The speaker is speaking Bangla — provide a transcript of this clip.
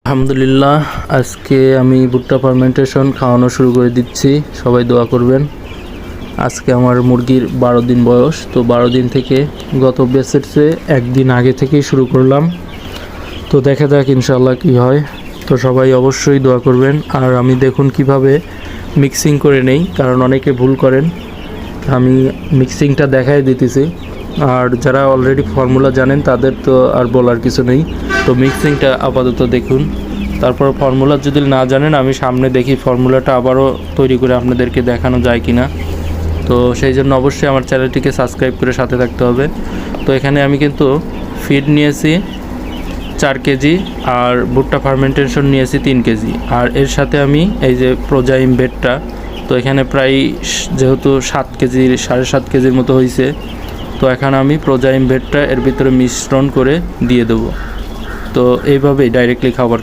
আলহামদুলিল্লাহ, আজকে আমি ভুট্টা ফার্মেন্টেশন খাওয়ানো শুরু করে দিচ্ছি। সবাই দোয়া করবেন। আজকে আমার মুরগির 12 দিন বয়স, তো 12 দিন থেকে গত ব্যাচের চেয়ে একদিন আগে থেকেই শুরু করলাম। তো দেখা যাক ইনশাআল্লাহ কি হয়। তো সবাই অবশ্যই দোয়া করবেন। আর আমি দেখুন কিভাবে মিক্সিং করে নেই, কারণ অনেকে ভুল করেন। আমি মিক্সিংটা দেখাই দিতেছি। আর যারা অলরেডি ফর্মুলা জানেন তাদের তো আর বলার কিছু নেই। তো মিক্সিংটা আপাতত দেখুন, তারপর ফর্মুলা যদি না জানেন আমি সামনে দেখি ফর্মুলাটা আবারও তৈরি করে আপনাদেরকে দেখানো যায় কি না। তো সেই জন্য অবশ্যই আমার চ্যানেলটিকে সাবস্ক্রাইব করে সাথে থাকতে হবে। তো এখানে আমি কিন্তু ফিড নিয়েছি 4 কেজি আর ভুট্টা ফার্মেন্টেশন নিয়েছি 3 কেজি। আর এর সাথে আমি এই যে প্রোজাইম বেডটা, তো এখানে প্রায় যেহেতু 7 কেজি 7.5 কেজির মতো হয়েছে, তো এখানে আমি প্রোজাইম বেডটা এর ভিতরে মিশ্রণ করে দিয়ে দেবো। তো এইভাবেই ডাইরেক্টলি খাবার